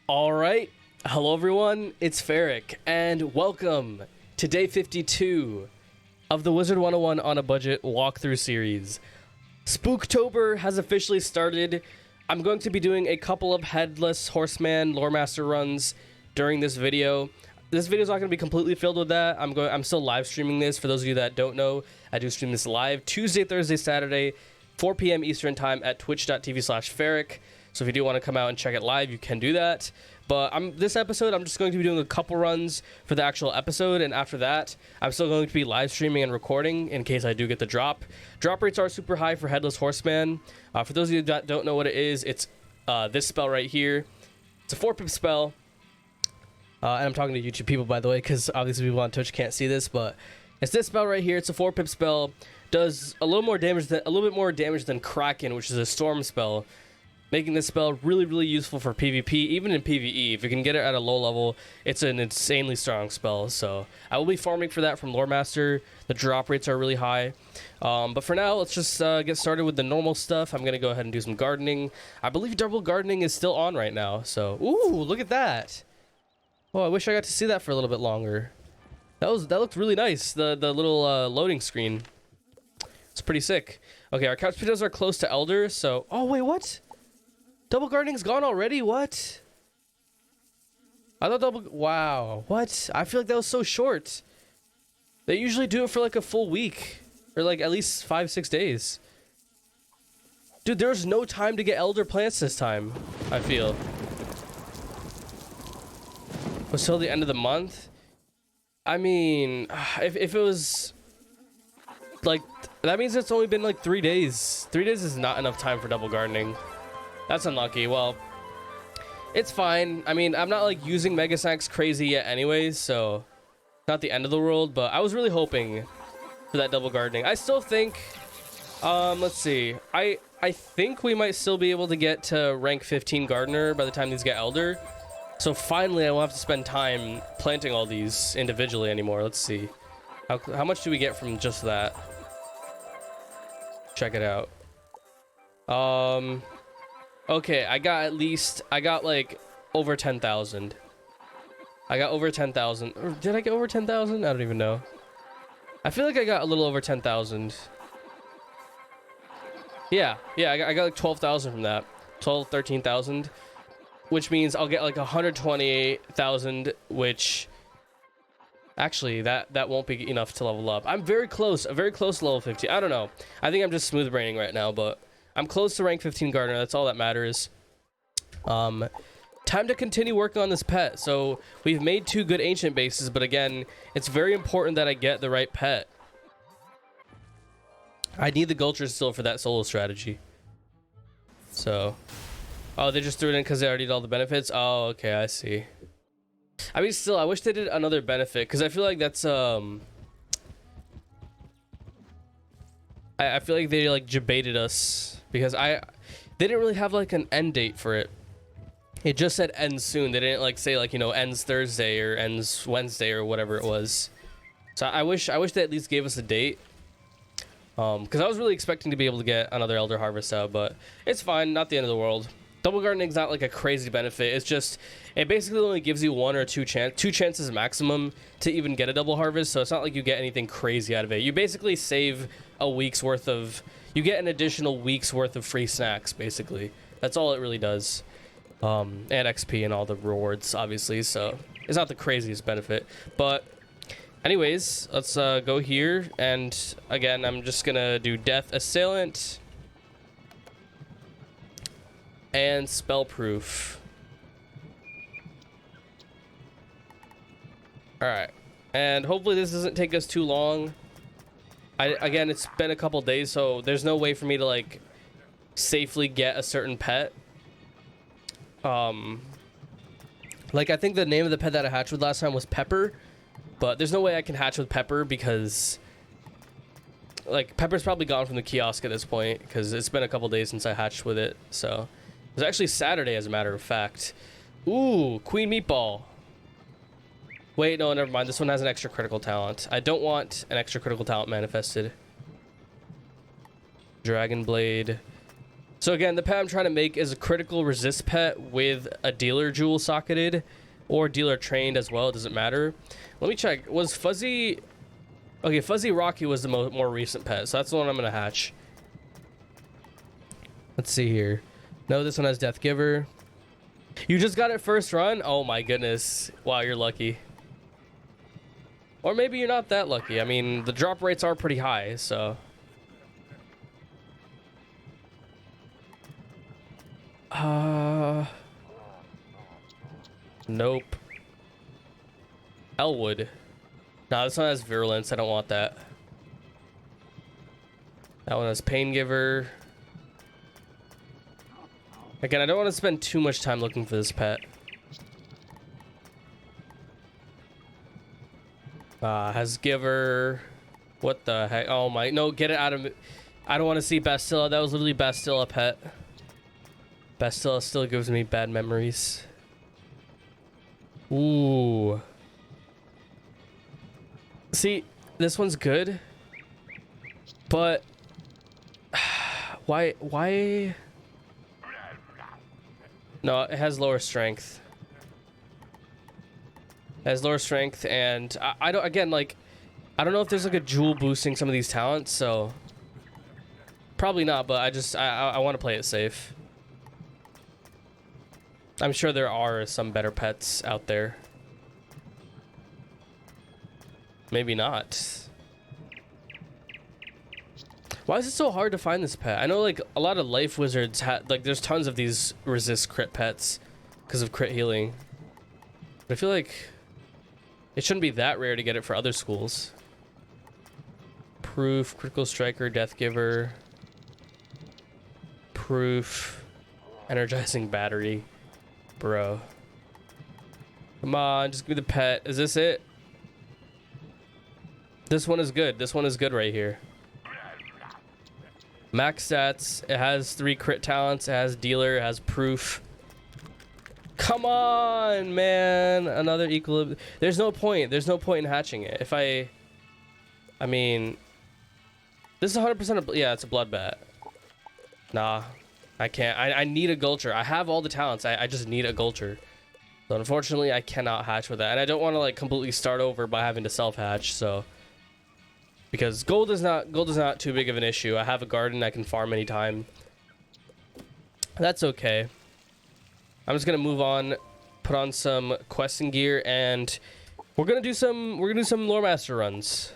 All right. Hello, everyone. It's Ferric, and welcome to day 52 of the Wizard101 on a Budget walkthrough series. Spooktober has officially started. I'm going to be doing a couple of Headless Horseman Lore Master runs during this video. This video is not going to be completely filled with that. I'm still live streaming this. For those of you that don't know, I do stream this live Tuesday, Thursday, Saturday, 4 p.m. Eastern time at twitch.tv/ferric. So if you do want to come out and check it live, you can do that. But this episode, I'm just going to be doing a couple runs for the actual episode, and after that, I'm still going to be live streaming and recording in case I do get the drop. Drop rates are super high for Headless Horseman. For those of you that don't know what it is, it's this spell right here. It's a 4-pip spell. And I'm talking to YouTube people, by the way, because obviously people on Twitch can't see this, but it's this spell right here. It's a 4-pip spell. Does a little bit more damage than Kraken, which is a storm spell, making this spell really, really useful for PvP, even in PvE. If you can get it at a low level, it's an insanely strong spell. So I will be farming for that from Lore Master. The drop rates are really high. But for now, let's just get started with the normal stuff. I'm going to go ahead and do some gardening. I believe double gardening is still on right now. So, ooh, look at that. Oh, I wish I got to see that for a little bit longer. That looked really nice, the little loading screen. It's pretty sick. Okay, our couch potatoes are close to Elder, so... Oh, wait, what? Double gardening's gone already? What? I thought double... Wow. What? I feel like that was so short. They usually do it for like a full week. Or like at least 5-6 days. Dude, there's no time to get Elder plants this time, I feel. Was till the end of the month? I mean, if it was... Like, that means it's only been like 3 days. 3 days is not enough time for double gardening. That's unlucky. Well, it's fine. I mean, I'm not like using Mega Snacks crazy yet anyways, so not the end of the world, but I was really hoping for that double gardening. I still think, let's see. I think we might still be able to get to rank 15 Gardener by the time these get Elder. So finally, I won't have to spend time planting all these individually anymore. Let's see. How much do we get from just that? Check it out. Okay, I got like over 10,000. I got over 10,000. Or did I get over 10,000? I don't even know. I feel like I got a little over 10,000. Yeah, I got like 12,000 from that. 12, 13,000. Which means I'll get like 128,000, which... Actually, that won't be enough to level up. I'm very close to level 50. I don't know. I think I'm just smooth braining right now, but I'm close to rank 15 Gardener. That's all that matters. Time to continue working on this pet. So we've made 2 good ancient bases, but again, it's very important that I get the right pet. I need the Gulcher still for that solo strategy. So, oh, they just threw it in because they already did all the benefits. Oh, okay, I see. I mean, still, I wish they did another benefit, because I feel like that's, I feel like they, like, jebaited us, because they didn't really have, like, an end date for it. It just said ends soon. They didn't, like, say, like, you know, ends Thursday, or ends Wednesday, or whatever it was. So I wish they at least gave us a date. Because I was really expecting to be able to get another Elder Harvest out, but it's fine, not the end of the world. Double gardening is not like a crazy benefit. It's just, it basically only gives you 1 or 2 chances maximum to even get a double harvest. So it's not like you get anything crazy out of it. You basically save a week's worth of, you get an additional week's worth of free snacks, basically. That's all it really does. And XP and all the rewards, obviously. So it's not the craziest benefit. But anyways, let's go here. And again, I'm just going to do Death Assailant. And Spellproof. Alright. And hopefully this doesn't take us too long. Again, it's been a couple days, so there's no way for me to, like, safely get a certain pet. Like, I think the name of the pet that I hatched with last time was Pepper. But there's no way I can hatch with Pepper because... Like, Pepper's probably gone from the kiosk at this point, because it's been a couple days since I hatched with it, so... It was actually Saturday, as a matter of fact. Ooh, Queen Meatball. Wait, no, never mind. This one has an extra critical talent. I don't want an extra critical talent manifested. Dragon Blade. So again, the pet I'm trying to make is a critical resist pet with a dealer jewel socketed or dealer trained as well. It doesn't matter. Let me check. Was Fuzzy... Okay, Fuzzy Rocky was the more recent pet, so that's the one I'm going to hatch. Let's see here. No, this one has Death Giver. You just got it first run? Oh my goodness. Wow, you're lucky. Or maybe you're not that lucky. I mean, the drop rates are pretty high, so... Nope. Elwood. Nah, this one has Virulence. I don't want that. That one has Pain Giver. Again, I don't want to spend too much time looking for this pet. Has Giver. What the heck? Oh my. No, get it out of me. I don't want to see Bastilla. That was literally Bastilla pet. Bastilla still gives me bad memories. Ooh. See, this one's good. But why? No, it has lower strength. It has lower strength, and I don't, again, like, I don't know if there's like a jewel boosting some of these talents, so probably not, but I want to play it safe. I'm sure there are some better pets out there. Maybe not. Why is it so hard to find this pet? I know like a lot of life wizards like there's tons of these resist crit pets because of crit healing. But I feel like it shouldn't be that rare to get it for other schools. Proof, Critical Striker, Death Giver. Proof, Energizing Battery. Bro. Come on, just give me the pet. Is this it? This one is good. This one is good right here. Max stats. It has 3 crit talents. It has dealer. It has proof. Come on, man. Another equilibrium. There's no point. There's no point in hatching it. If I mean, this is 100%. Yeah, it's a blood bat. Nah, I can't. I need a Gulcher. I have all the talents. I just need a Gulcher. So unfortunately, I cannot hatch with that. And I don't want to like completely start over by having to self hatch. So. Because gold is not too big of an issue. I have a garden I can farm anytime. That's okay. I'm just gonna move on, put on some questing gear, and we're gonna do some lore master runs.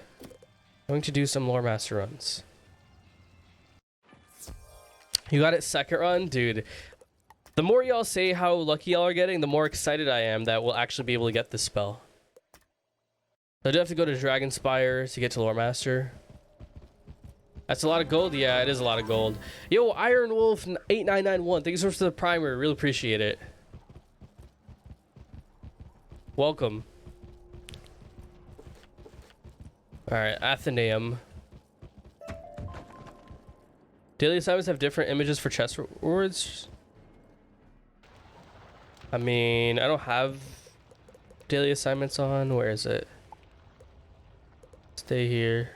Going to do some lore master runs. You got it second run, dude. The more y'all say how lucky y'all are getting, the more excited I am that we'll actually be able to get this spell. I do have to go to Dragonspire to get to Lore Master. That's a lot of gold. Yeah, it is a lot of gold. Yo, Iron Wolf 8991. Thank you so much for the primer. Really appreciate it. Welcome. All right, Athenaeum. Daily assignments have different images for chest rewards. I mean, I don't have daily assignments on. Where is it? Stay here.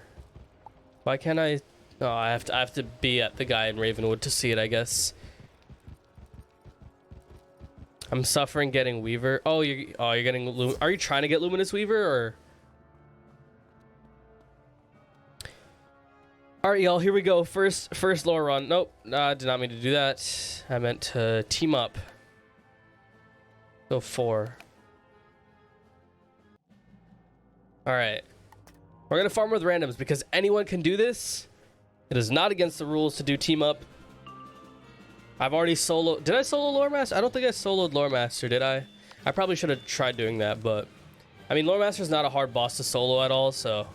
Why can't I? Oh, I have to be at the guy in Ravenwood to see it, I guess. I'm suffering getting Weaver. Oh, you're getting. Are you trying to get Luminous Weaver or? All right, y'all. Here we go. First lore run. Nope. I did not mean to do that. I meant to team up. Go 4. All right. We're gonna farm with randoms because anyone can do this. It is not against the rules to do team up. I've already solo. Did I solo Lore Master? I don't think I soloed Lore Master, did I? I probably should have tried doing that, but I mean, Lore Master is not a hard boss to solo at all, so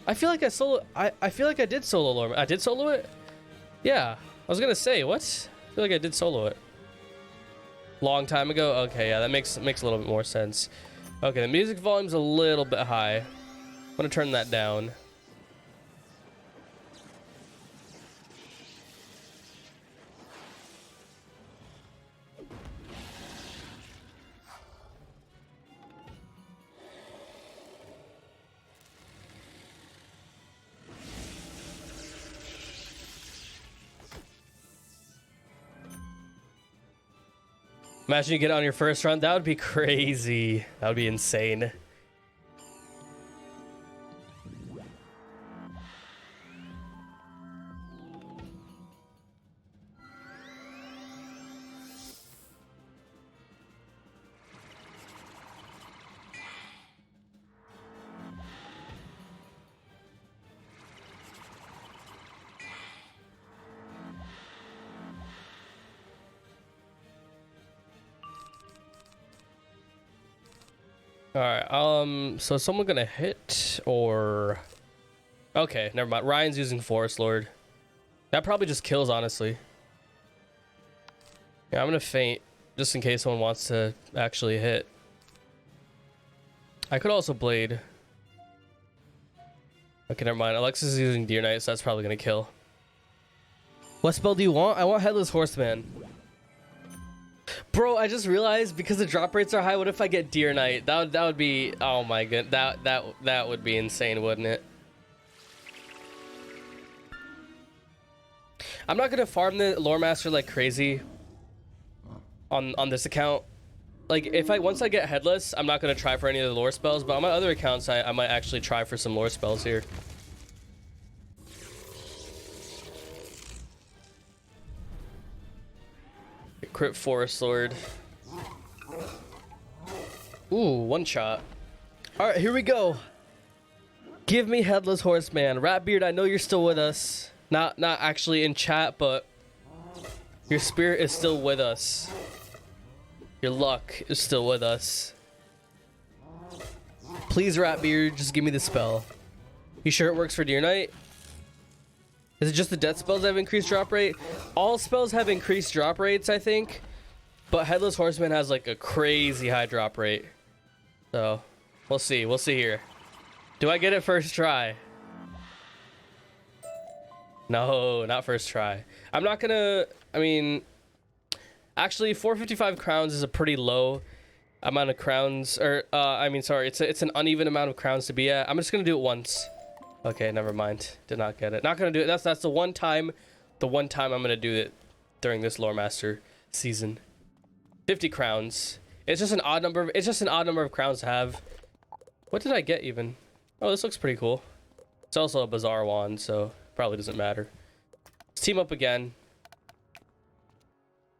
I feel like I feel like I did solo Lore. I did solo it. Yeah, I was gonna say what? I feel like I did solo it. Long time ago. Okay, yeah, that makes a little bit more sense. Okay, the music volume's a little bit high. I'm gonna turn that down. Imagine you get it on your first run. That would be crazy. That would be insane. Alright, so is someone gonna hit or... Okay, never mind. Ryan's using Forest Lord. That probably just kills, honestly. Yeah, I'm gonna feint just in case someone wants to actually hit. I could also Blade. Okay, never mind. Alexis is using Deer Knight, so that's probably gonna kill. What spell do you want? I want Headless Horseman. Bro, I just realized because the drop rates are high, what if I get Deer Knight? That would be, oh my god, that would be insane, wouldn't it? I'm not gonna farm the Lore Master like crazy on this account. Like once I get Headless, I'm not gonna try for any of the lore spells, but on my other accounts I might actually try for some lore spells here. Crit Forest Lord. Ooh, one shot. Alright, here we go. Give me Headless Horseman. Ratbeard, I know you're still with us. Not actually in chat, but your spirit is still with us. Your luck is still with us. Please, Ratbeard, just give me the spell. You sure it works for Deer Knight? Is it just the death spells that have increased drop rate? All spells have increased drop rates, I think. But Headless Horseman has like a crazy high drop rate. So, we'll see. We'll see here. Do I get it first try? No, not first try. I'm not gonna... I mean... Actually, 455 crowns is a pretty low amount of crowns. Or, I mean, sorry. It's an uneven amount of crowns to be at. I'm just gonna do it once. Okay, never mind. Did not get it. Not gonna do it. That's the one time I'm gonna do it during this Lore Master season. 50 crowns. It's just an odd number of crowns to have. What did I get even? Oh, this looks pretty cool. It's also a Bazaar wand, so probably doesn't matter. Let's team up again.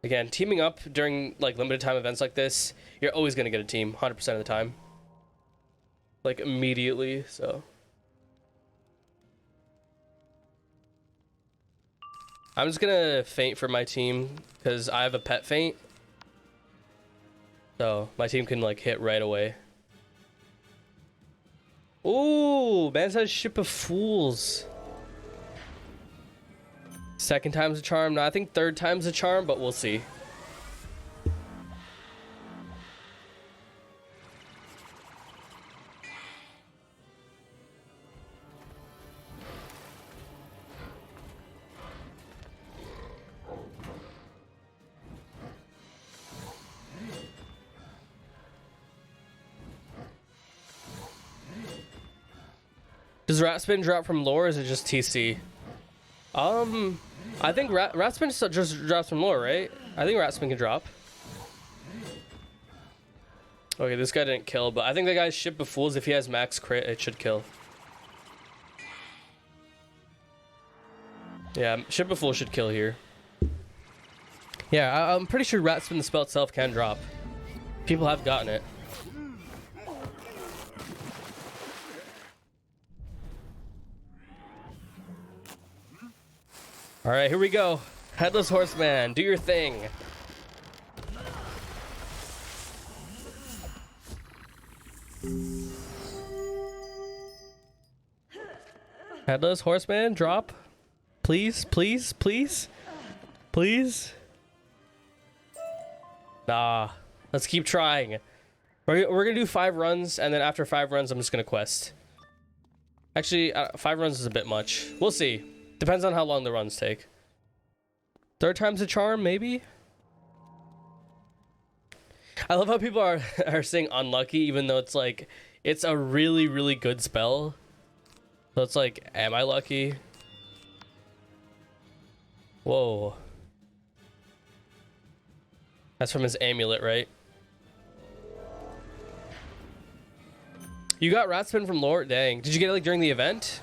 Again, teaming up during like limited time events like this, you're always gonna get a team 100% of the time. Like immediately, so. I'm just gonna feint for my team because I have a pet feint. So my team can like hit right away. Ooh, man says Ship of Fools. Second time's a charm. No, I think third time's a charm, but we'll see. Does Rat Spin drop from lore or is it just TC? I think Rat Spin just drops from lore, right? I think Rat Spin can drop. Okay, this guy didn't kill, but I think the guy's Ship of Fools, if he has max crit, it should kill. Yeah, Ship of Fools should kill here. Yeah, I'm pretty sure Rat Spin, the spell itself, can drop. People have gotten it. All right, here we go. Headless Horseman, do your thing. Headless Horseman, drop. Please, please, please. Please. Nah, let's keep trying. We're gonna do 5 runs, and then after 5 runs, I'm just gonna quest. Actually, 5 runs is a bit much. We'll see. Depends on how long the runs take. Third time's a charm, maybe? I love how people are saying unlucky, even though it's like, it's a really, really good spell. So it's like, am I lucky? Whoa. That's from his amulet, right? You got Ratspin from lore? Dang. Did you get it like during the event?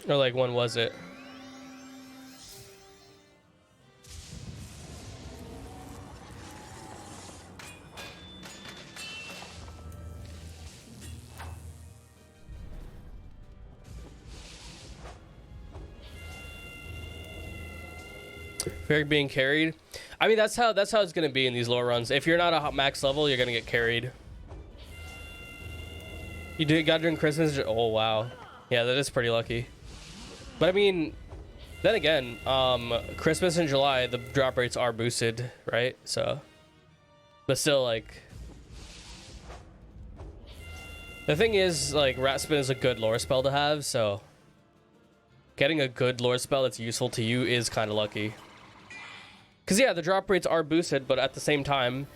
Or like when was it? Ferric being carried. I mean, that's how it's gonna be in these lore runs. If you're not a max level, you're gonna get carried. You got during Christmas. Oh wow, yeah, that is pretty lucky. But I mean, then again, Christmas in July, the drop rates are boosted, right? So, but still, like, the thing is, like, Ratspin is a good lore spell to have. So, getting a good lore spell that's useful to you is kind of lucky. Because, yeah, the drop rates are boosted, but at the same time,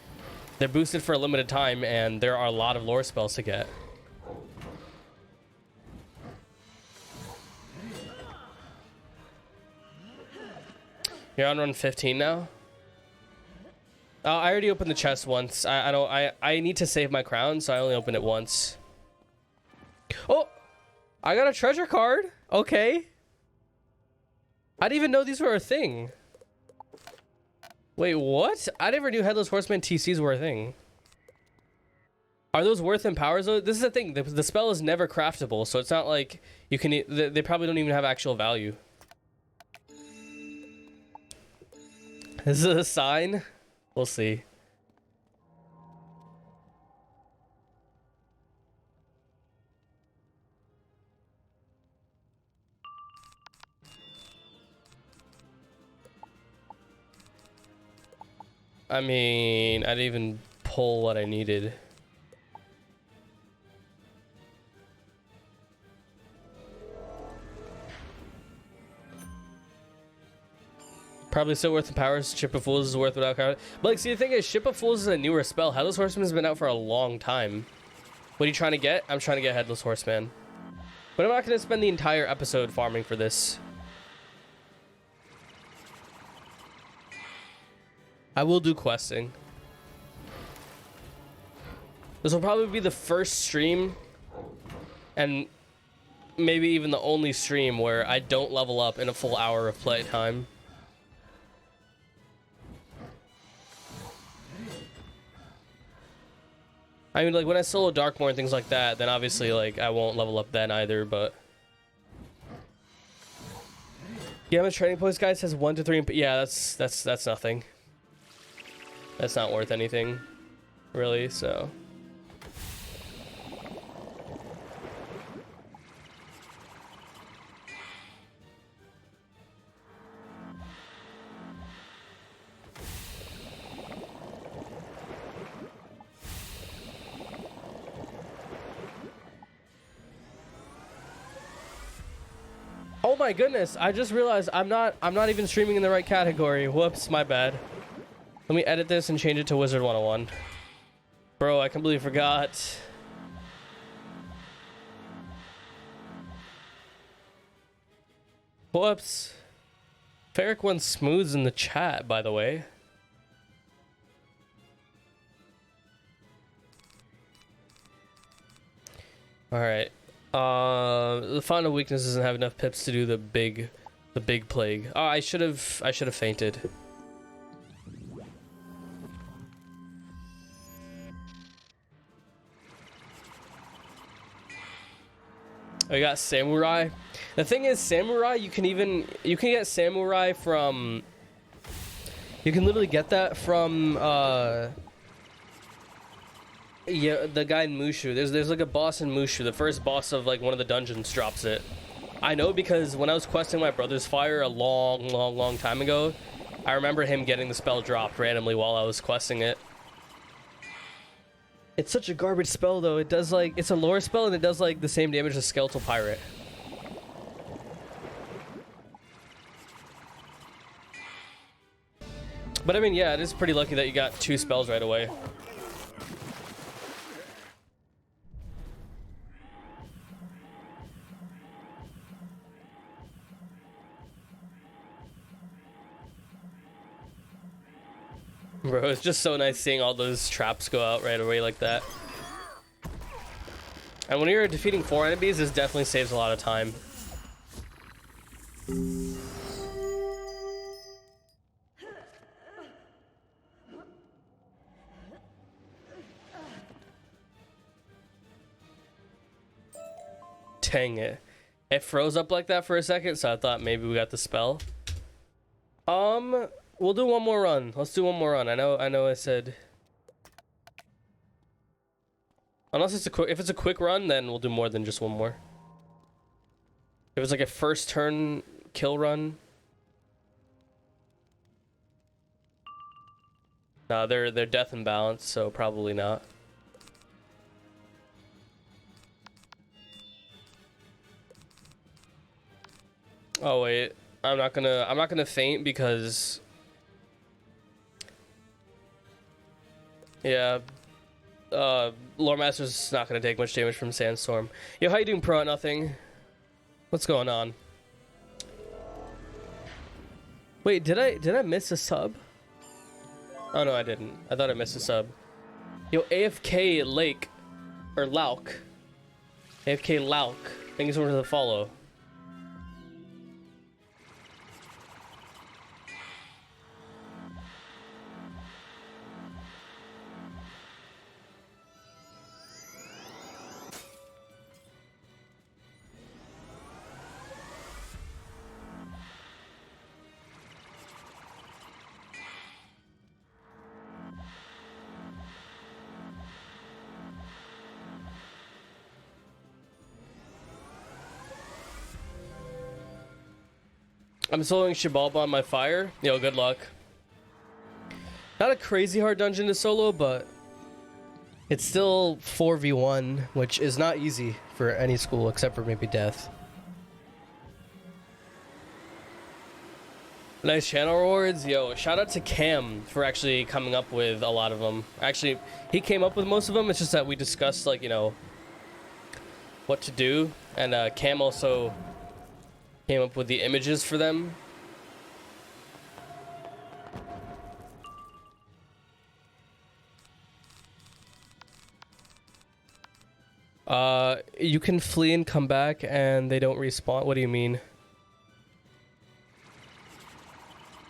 they're boosted for a limited time, and there are a lot of lore spells to get. You're on run 15 now? I already opened the chest once. I need to save my crown, so I only opened it once. Oh! I got a treasure card! Okay. I didn't even know these were a thing. Wait, what? I never knew Headless Horseman TCs were a thing. Are those worth and powers though? This is the thing. The spell is never craftable, so it's not like you can. They probably don't even have actual value. This is a sign. We'll see. I mean, I didn't even pull what I needed. Probably still worth the powers. Ship of Fools is worth without power. But like, see, the thing is, Ship of Fools is a newer spell. Headless Horseman has been out for a long time. What are you trying to get? I'm trying to get Headless Horseman. But I'm not going to spend the entire episode farming for this. I will do questing. This will probably be the first stream, and maybe even the only stream where I don't level up in a full hour of playtime. I mean, like, when I solo Darkmoor and things like that, then obviously, like, I won't level up then either, but... Yeah, my training points, guys, has 1 to 3... Yeah, that's nothing. That's not worth anything, really, so... Oh my goodness, I just realized I'm not even streaming in the right category. Whoops, my bad. Let me edit this and change it to Wizard101. Bro, I completely forgot. Whoops. Ferric went smooths in the chat, by the way. Alright. The final weakness doesn't have enough pips to do the big plague. Oh, I should have fainted. I got Samurai. The thing is, Samurai, you can get Samurai from... You can literally get that from, yeah, the guy in Mushu. There's like a boss in Mushu. The first boss of like one of the dungeons drops it. I know because when I was questing my brother's fire a long time ago, I remember him getting the spell dropped randomly while I was questing it. It's such a garbage spell though. It does like, it's a lore spell and it does like the same damage as Skeletal Pirate. But I mean, yeah, it is pretty lucky that you got 2 spells right away. Bro, it's just so nice seeing all those traps go out right away like that. And when you're defeating 4 enemies, this definitely saves a lot of time. Dang it. It froze up like that for a second, so I thought maybe we got the spell. We'll do one more run. Let's do one more run. I know I said... Unless it's if it's a quick run, then we'll do more than just one more. If it's like a first turn kill run. Nah, they're death and balance, so probably not. Oh wait, I'm not gonna faint because yeah, Lore Master's not gonna take much damage from Sandstorm. Yo, how you doing, Pro? Nothing. What's going on? Wait, did I miss a sub? Oh no, I didn't. I thought I missed a sub. Yo, AFK Lake or Lauk. AFK Lauk. Thank you so much for the follow. I'm soloing Shibalba on my fire. Yo, good luck. Not a crazy hard dungeon to solo, but it's still 4v1, which is not easy for any school except for maybe Death. Nice channel rewards. Yo, shout out to Cam for actually coming up with a lot of them. Actually, he came up with most of them. It's just that we discussed, like, you know, what to do. And Cam also came up with the images for them. You can flee and come back and they don't respawn. What do you mean?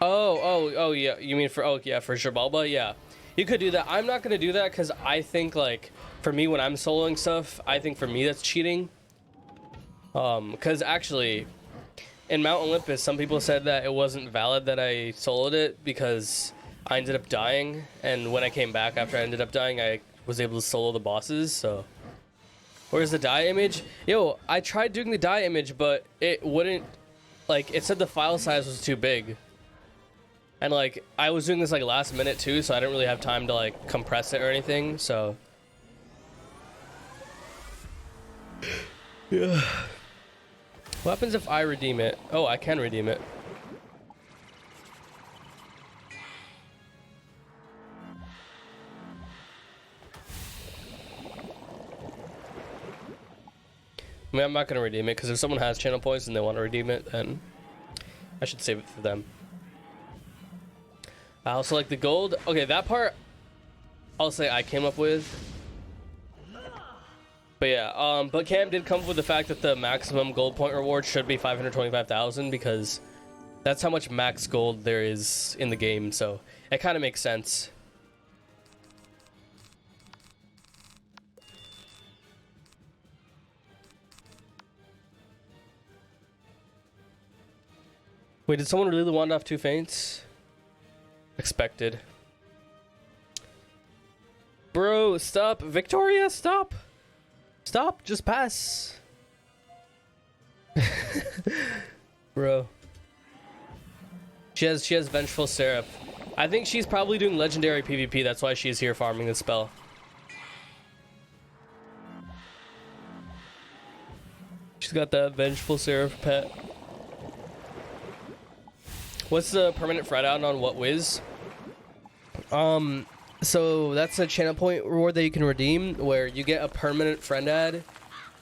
Oh, yeah. You mean for, oh, yeah, for Shibalba? Yeah. You could do that. I'm not going to do that because I think, like, for me, when I'm soloing stuff, I think for me that's cheating. Because actually, in Mount Olympus, some people said that it wasn't valid that I soloed it because I ended up dying. And when I came back after I ended up dying, I was able to solo the bosses, so... Where's the die image? Yo, I tried doing the die image, but it wouldn't... Like, it said the file size was too big. And, like, I was doing this, like, last minute, too, so I didn't really have time to, like, compress it or anything, so... Yeah. What happens if I redeem it? Oh, I can redeem it. I mean, I'm not going to redeem it, because if someone has channel points and they want to redeem it, then I should save it for them. I also like the gold. Okay, that part, I'll say I came up with. But yeah, but Cam did come up with the fact that the maximum gold point reward should be 525,000, because that's how much max gold there is in the game, so it kind of makes sense. Wait, did someone really wand off 2 feints? Expected. Bro, stop. Victoria, stop. Stop, just pass. Bro. She has Vengeful Seraph. I think she's probably doing legendary PvP, that's why she's here farming the spell. She's got that Vengeful Seraph pet. What's the permanent friend out on what Wiz? So that's a channel point reward that you can redeem, where you get a permanent friend ad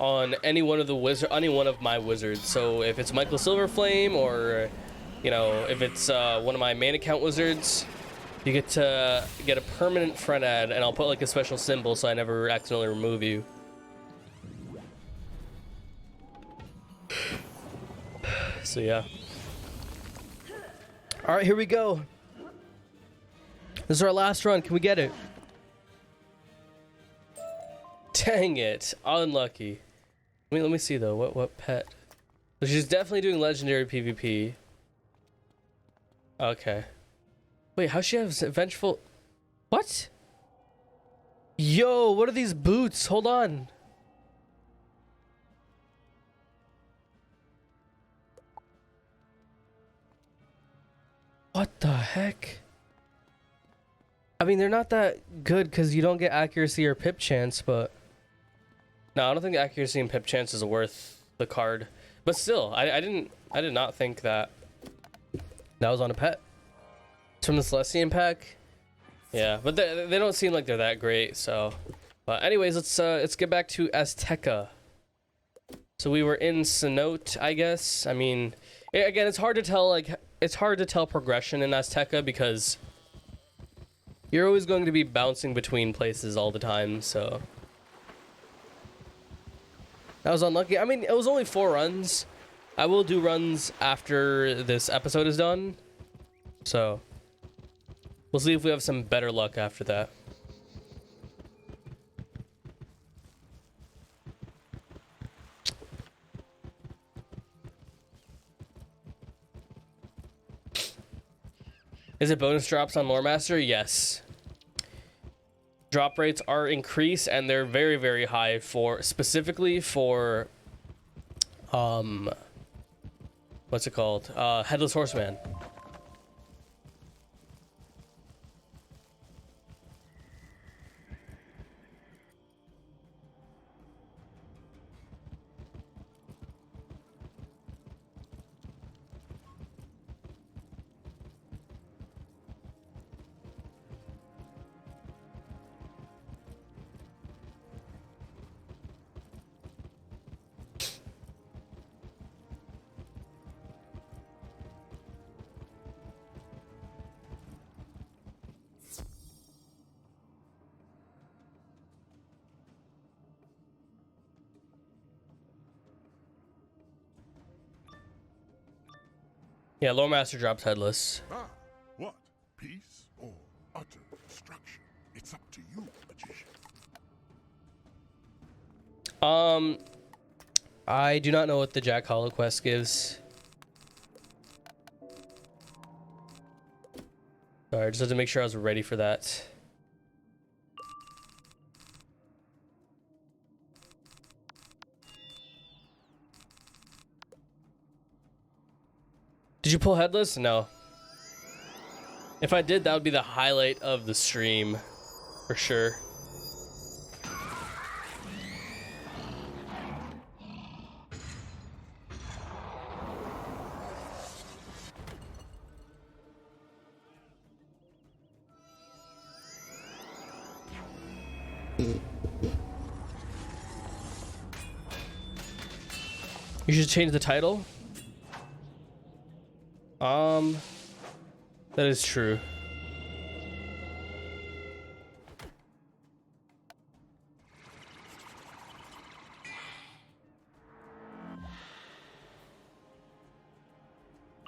on any one of my wizards. So if it's Michael Silverflame, or you know, if it's one of my main account wizards, You get to get a permanent friend add, and I'll put like a special symbol so I never accidentally remove you. So yeah. All right, here we go. This is our last run. Can we get it? Dang it. Unlucky. Let me see though. What pet? So she's definitely doing legendary PvP. Okay. Wait, how she has vengeful? What? Yo, what are these boots? Hold on. What the heck? I mean, they're not that good because you don't get accuracy or pip chance, but no, I don't think accuracy and pip chance is worth the card. But still, I did not think that was on a pet. It's from the Celestian pack. Yeah, but they don't seem like they're that great. So, but anyways, let's get back to Azteca. So we were in Cenote, I guess. I mean, again, it's hard to tell. Like, it's hard to tell progression in Azteca because you're always going to be bouncing between places all the time. So that was unlucky. I mean, it was only 4 runs. I will do runs after this episode is done. So we'll see if we have some better luck after that. Is it bonus drops on Lore Master? Yes. Drop rates are increased and they're very, very high for specifically for what's it called? Headless Horseman. Yeah, Lore Master drops headless. Ah, what? Peace or utter destruction? It's up to you, magician. I do not know what the Jack Hollow quest gives. Sorry, I just had to make sure I was ready for that. Did you pull headless? No. If I did, that would be the highlight of the stream, for sure. You should change the title. That is true.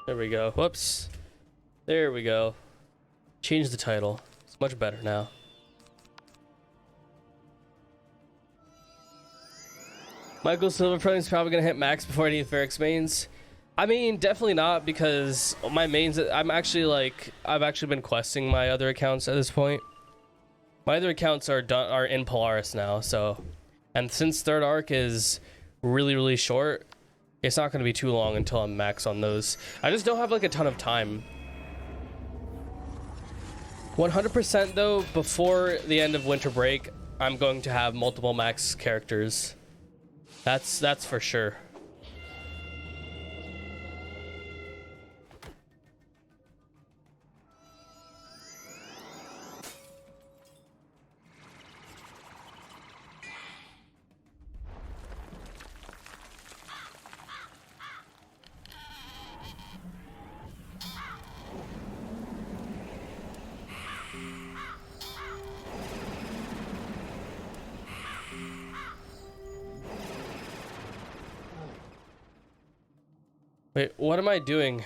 There we go. Whoops. There we go. Change the title. It's much better now. Michael Silverprone is probably gonna hit max before any of Ferric's mains. I mean, definitely not, because my mains, I've actually been questing my other accounts at this point. My other accounts are in Polaris now, so, and since third arc is really, really short, it's not going to be too long until I'm max on those. I just don't have like a ton of time. 100% though, before the end of winter break, I'm going to have multiple max characters. That's for sure. Wait, what am I doing?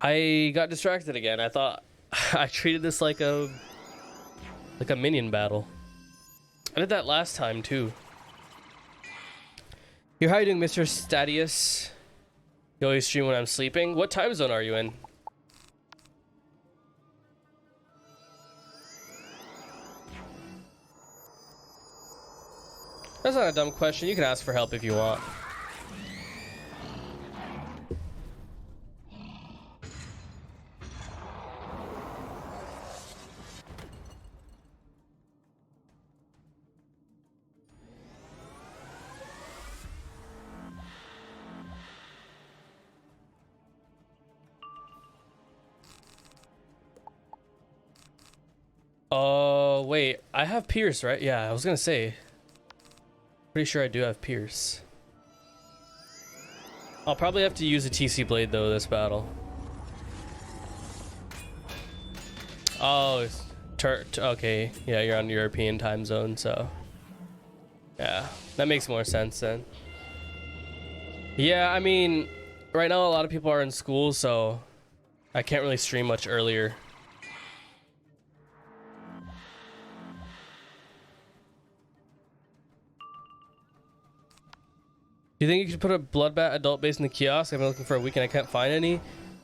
I got distracted again. I thought I treated this like a minion battle. I did that last time too. You're how you doing, Mr. Stadius? You always stream when I'm sleeping. What time zone are you in? That's not a dumb question. You can ask for help if you want. Oh, wait. I have Pierce, right? Yeah, I was gonna say. Pretty sure I do have Pierce. I'll probably have to use a TC Blade, though, this battle. Oh, okay. Yeah, you're on European time zone, so... yeah, that makes more sense, then. Yeah, I mean, right now a lot of people are in school, so... I can't really stream much earlier. Do you think you could put a Bloodbat adult base in the kiosk? I've been looking for a week and I can't find any.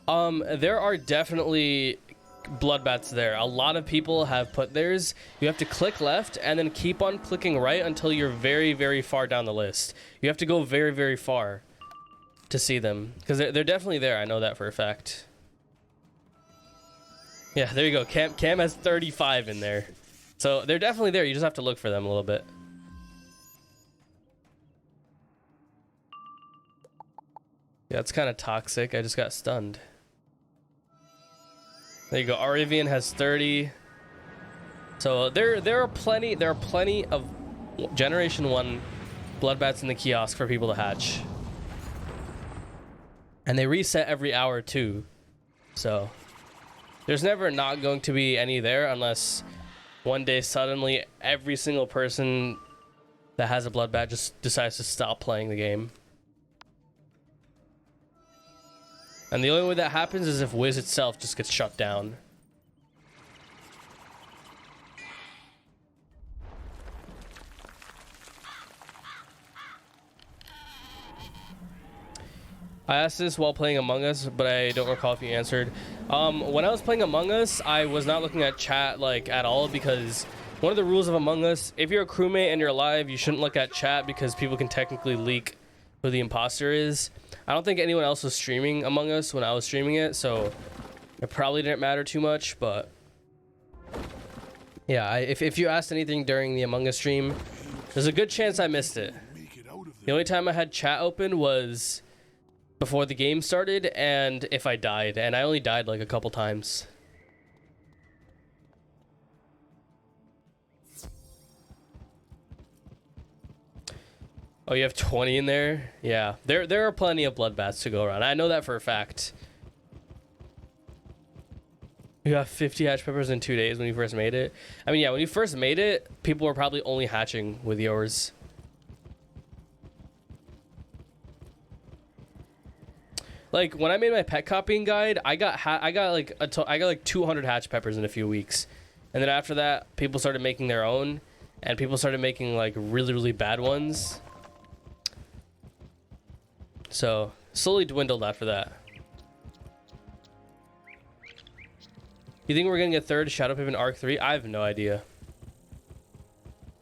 There are definitely Bloodbats there. A lot of people have put theirs. You have to click left and then keep on clicking right until you're very, very far down the list. You have to go very, very far to see them. Because they're definitely there. I know that for a fact. Yeah, there you go. Cam has 35 in there. So they're definitely there. You just have to look for them a little bit. Yeah, it's kind of toxic. I just got stunned. There you go. Aravian has 30. So there are plenty of Generation 1 Bloodbats in the kiosk for people to hatch. And they reset every hour too. So there's never not going to be any there unless one day suddenly every single person that has a Bloodbat just decides to stop playing the game. And the only way that happens is if Wiz itself just gets shut down. I asked this while playing Among Us, but I don't recall if you answered. When I was playing Among Us, I was not looking at chat like at all because one of the rules of Among Us, if you're a crewmate and you're alive, you shouldn't look at chat because people can technically leak who the imposter is. I don't think anyone else was streaming Among Us when I was streaming it, so it probably didn't matter too much, but yeah, if you asked anything during the Among Us stream, there's a good chance I missed it. The only time I had chat open was before the game started and if I died, and I only died like a couple times. Oh, you have 20 in there? Yeah, there are plenty of Bloodbats to go around. I know that for a fact. You got 50 hatch peppers in 2 days when you first made it. I mean, yeah, when you first made it, people were probably only hatching with yours. Like when I made my pet copying guide, I got like 200 hatch peppers in a few weeks, and then after that, people started making their own, and people started making like really, really bad ones. So slowly dwindled after that. You think we're gonna get third Shadow Pip in Arc 3? I have no idea.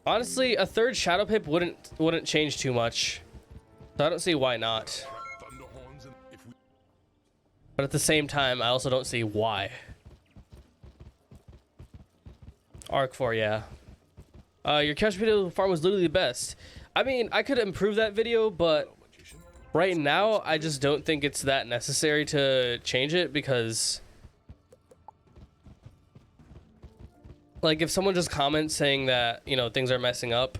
Honestly, a third Shadow Pip wouldn't change too much. So I don't see why not. But at the same time, I also don't see why. Arc 4, yeah. Your couch video farm was literally the best. I mean, I could improve that video, but right now, I just don't think it's that necessary to change it because... like, if someone just comments saying that, you know, things are messing up,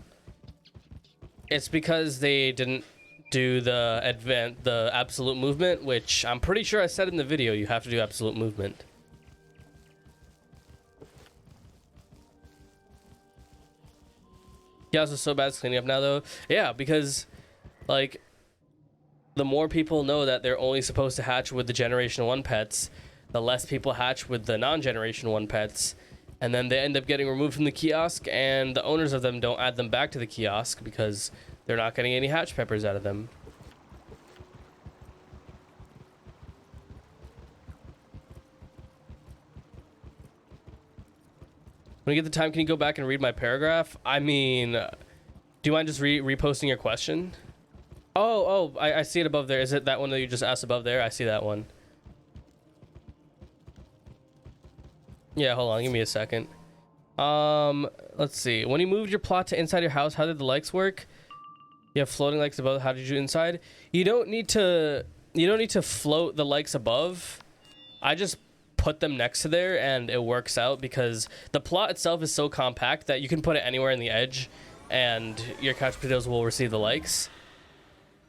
it's because they didn't do the absolute movement, which I'm pretty sure I said in the video, you have to do absolute movement. Chaos is so bad it's cleaning up now, though. Yeah, because, like, the more people know that they're only supposed to hatch with the Generation 1 pets, the less people hatch with the non-Generation 1 pets, and then they end up getting removed from the kiosk, and the owners of them don't add them back to the kiosk because they're not getting any hatch peppers out of them. When you get the time, can you go back and read my paragraph? I mean, do you mind just reposting your question? Oh, I see it above there. Is it that one that you just asked above there? I see that one. Yeah, hold on. Give me a second. Let's see. When you moved your plot to inside your house, how did the likes work? You have floating likes above. How did you do inside? You don't need to float the likes above. I just put them next to there and it works out because the plot itself is so compact that you can put it anywhere in the edge and your couch potatoes will receive the likes.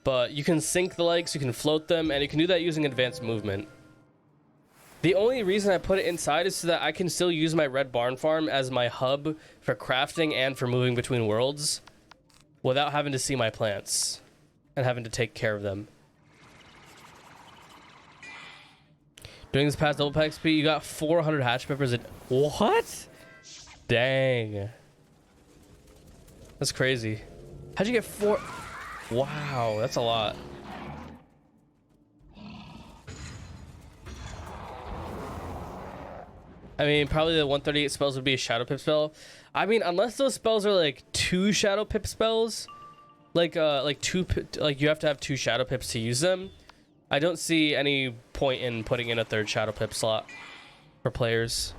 But you can sync the likes, you can float them, and you can do that using advanced movement. The only reason I put it inside is so that I can still use my red barn farm as my hub for crafting and for moving between worlds without having to see my plants and having to take care of them. During this past double pack XP, you got 400 hatch peppers. What? Dang. That's crazy. How'd you get 4? Wow, that's a lot. I mean, probably the 138 spells would be a Shadow Pip spell. I mean, unless those spells are like 2 Shadow Pip spells, like you have to have 2 Shadow Pips to use them. I don't see any point in putting in a 3rd Shadow Pip slot for players.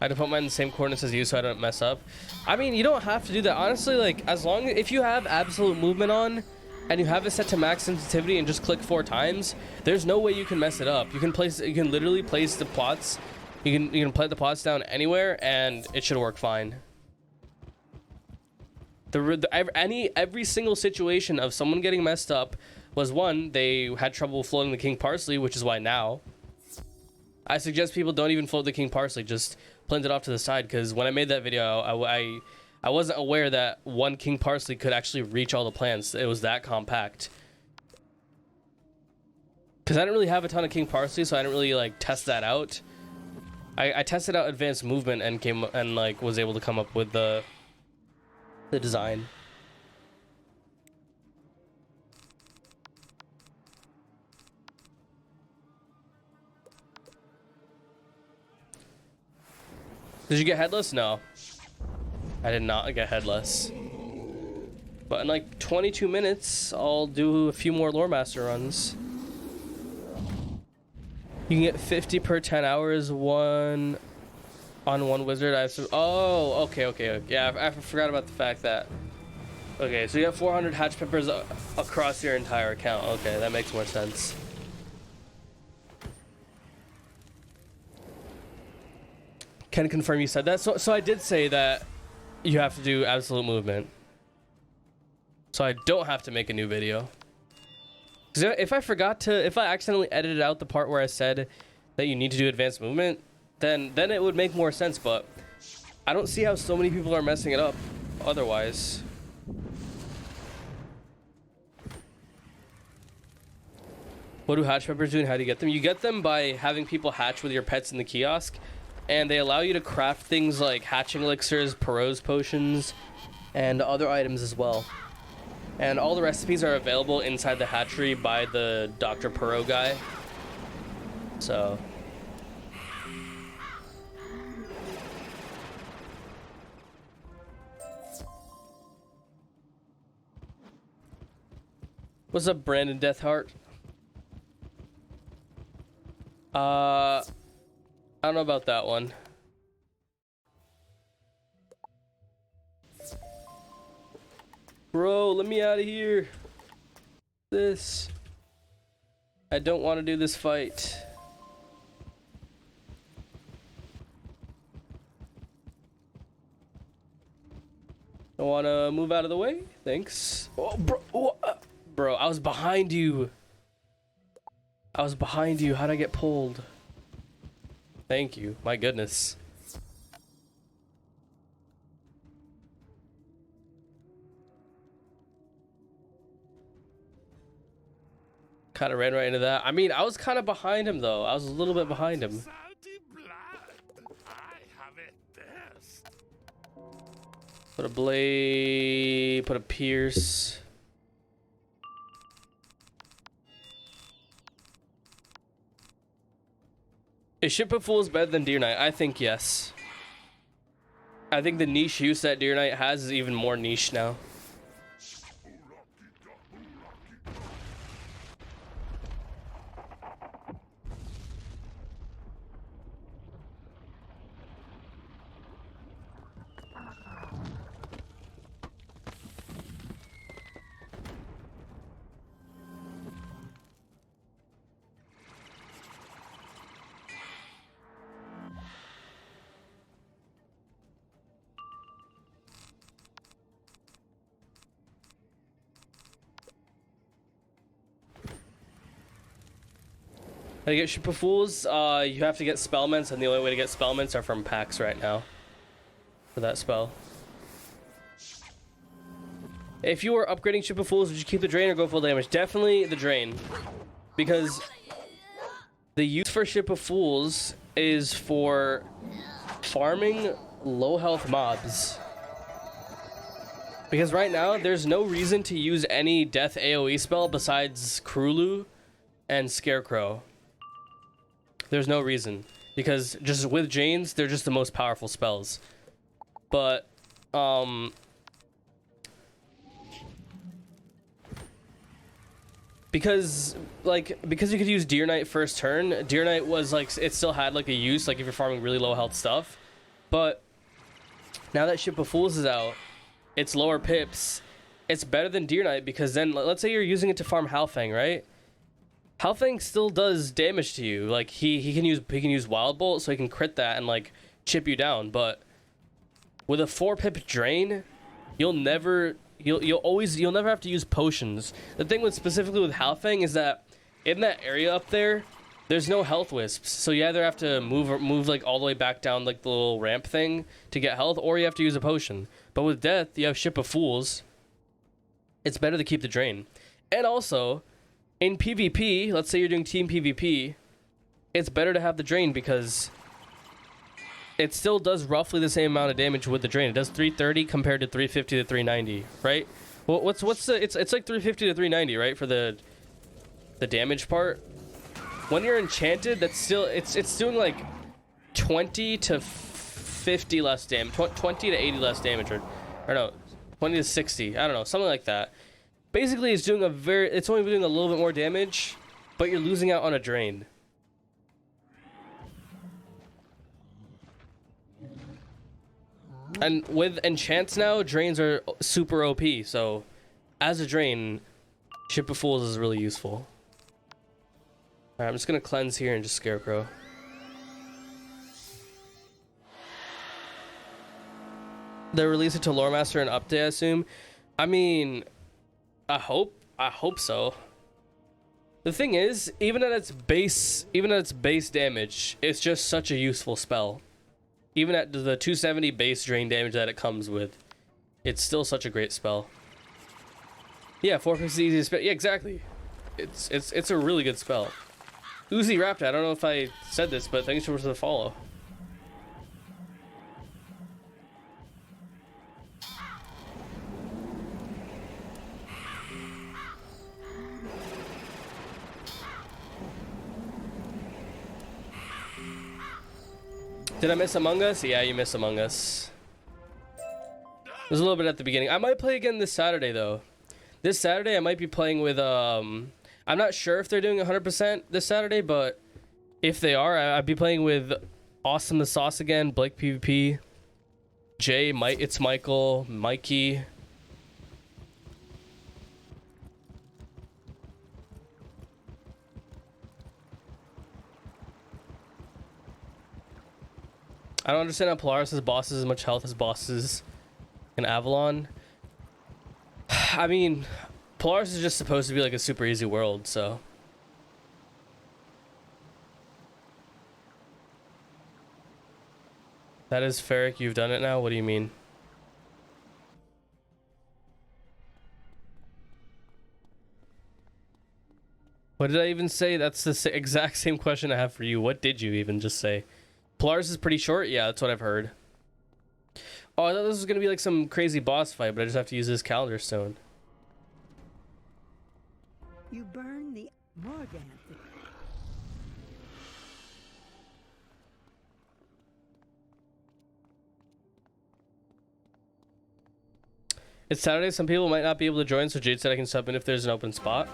I had to put mine in the same coordinates as you so I don't mess up. I mean, you don't have to do that. Honestly, like, if you have absolute movement on and you have it set to max sensitivity and just click 4 times, there's no way you can mess it up. You can literally place the plots. You can play the plots down anywhere and it should work fine. Every single situation of someone getting messed up was, one, they had trouble floating the King Parsley, which is why now I suggest people don't even float the King Parsley, just plant it off to the side, because when I made that video, I wasn't aware that 1 King Parsley could actually reach all the plants. It was that compact. Because I didn't really have a ton of King Parsley, so I didn't really like test that out. I tested out advanced movement and was able to come up with the design. Did you get headless? No. I did not get headless. But in like 22 minutes, I'll do a few more Lore Master runs. You can get 50 per 10 hours, on one wizard. Oh, okay. Yeah, I forgot about the fact that... Okay, so you got 400 hatch peppers across your entire account. Okay, that makes more sense. Can confirm you said that. So I did say that you have to do absolute movement. So I don't have to make a new video. Because if I accidentally edited out the part where I said that you need to do advanced movement, then it would make more sense, but I don't see how so many people are messing it up otherwise. What do hatch peppers do and how do you get them? You get them by having people hatch with your pets in the kiosk, and they allow you to craft things like hatching elixirs, Perot's potions, and other items as well. And all the recipes are available inside the hatchery by the Dr. Perot guy. So... What's up, Brandon Deathheart? I don't know about that one. Bro, let me out of here. This. I don't want to do this fight. I want to move out of the way. Thanks. Oh, bro. Oh, bro, I was behind you. How'd I get pulled? Thank you. My goodness. Kind of ran right into that. I mean, I was kind of behind him though. I was a little bit behind him. Saudi blood. I have it best. Put a blade, put a pierce. Is Ship of Fools better than Deer Knight? I think yes. I think the niche use that Deer Knight has is even more niche now. To get Ship of Fools, you have to get Spellments, and the only way to get Spellments are from packs right now for that spell. If you were upgrading Ship of Fools, would you keep the Drain or go full damage? Definitely the Drain, because the use for Ship of Fools is for farming low health mobs. Because right now, there's no reason to use any death AoE spell besides Krulu and Scarecrow. There's no reason, because just with Janes, they're just the most powerful spells. But because you could use Deer Knight first turn. Deer Knight was like, it still had like a use, like if you're farming really low health stuff. But now that Ship of Fools is out, it's lower pips. It's better than Deer Knight, because then let's say you're using it to farm Halfang, right? Halfang still does damage to you. Like he can use Wild Bolt, so he can crit that and like chip you down. But with a 4 pip drain, you'll never have to use potions. The thing with specifically with Halfang is that in that area up there, there's no health wisps. So you either have to move like all the way back down like the little ramp thing to get health, or you have to use a potion. But with Death, you have Ship of Fools. It's better to keep the drain. And also, in PvP, let's say you're doing team PvP, it's better to have the drain because it still does roughly the same amount of damage with the drain. It does 330 compared to 350 to 390, right? Well, what's the it's like 350 to 390, right, for the damage part. When you're enchanted, that's still it's doing like 20 to 50 less damage, 20 to 80 less damage, or no, 20 to 60. I don't know, something like that. Basically, it's only doing a little bit more damage, but you're losing out on a drain. And with enchants now, drains are super OP, so as a drain, Ship of Fools is really useful. Alright, I'm just gonna cleanse here and just Scarecrow. They'll release it to Lore Master and update, I assume. I mean, I hope so. The thing is, even at its base damage, it's just such a useful spell. Even at the 270 base drain damage that it comes with, it's still such a great spell. Yeah, 4 is the easiest spell. Yeah, exactly. It's a really good spell. Uzi Raptor, I don't know if I said this, but thanks for the follow. Did I miss Among Us? Yeah, you missed Among Us. There's a little bit at the beginning. I might play again this Saturday, though. This Saturday, I might be playing with, I'm not sure if they're doing 100% this Saturday, but if they are, I'd be playing with Awesome the Sauce again, Blake PvP, Jay, it's Michael, Mikey. I don't understand how Polaris has bosses as much health as bosses in Avalon. I mean, Polaris is just supposed to be like a super easy world, so. That is ferric, you've done it now? What do you mean? What What did I even say? That's the exact same question I have for you. What did you even just say? Polaris is pretty short? Yeah, that's what I've heard. Oh, I thought this was going to be like some crazy boss fight, but I just have to use this calendar stone. You burn the Morgan. It's Saturday. Some people might not be able to join, so Jade said I can step in if there's an open spot.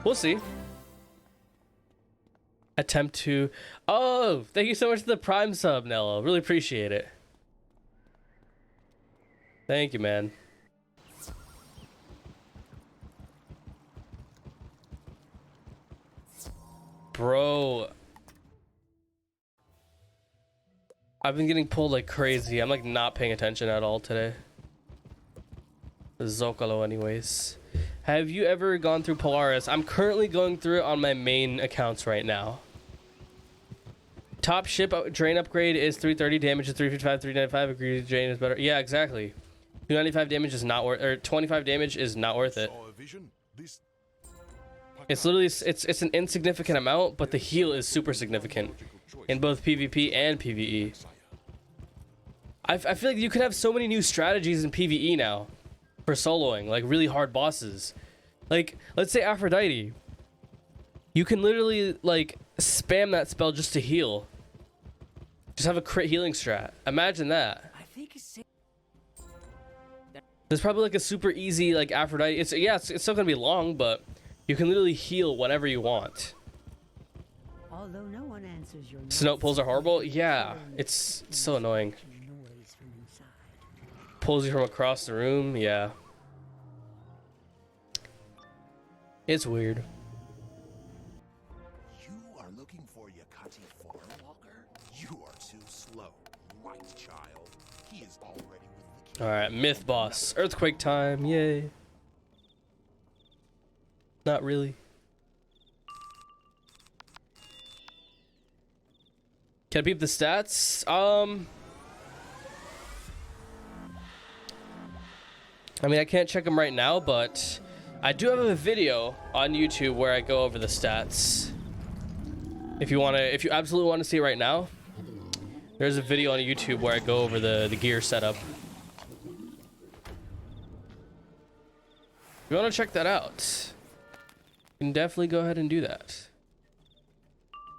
We'll see. Attempt to... Oh, thank you so much for the Prime sub, Nello. Really appreciate it. Thank you, man. Bro. I've been getting pulled like crazy. I'm like not paying attention at all today. Zocalo anyways. Have you ever gone through Polaris? I'm currently going through it on my main accounts right now. Top ship drain upgrade is 330, damage is 355, 395, agree drain is better. Yeah, exactly. 295 damage is not worth, or 25 damage is not worth it. It's literally, it's an insignificant amount, but the heal is super significant in both PvP and PvE. I feel like you could have so many new strategies in PvE now. For soloing, like really hard bosses. Like, let's say Aphrodite. You can literally, like, spam that spell just to heal. Just have a crit healing strat. Imagine that. I think it's There's probably, like, a super easy, like, Aphrodite. It's still gonna be long, but you can literally heal whenever you want. although no one answers your Snout pulls are horrible? Yeah. It's so annoying. noise from inside. Pulls you from across the room? Yeah. It's weird. You are looking for Yakati Farwalker? You are too slow, white child. He is already with the king. Alright, myth boss. Earthquake time, yay. Not really. Can I peep the stats? I mean, I can't check them right now, but I do have a video on YouTube where I go over the stats. If you absolutely want to see it right now, there's a video on YouTube where I go over the gear setup. If you want to check that out, you can definitely go ahead and do that.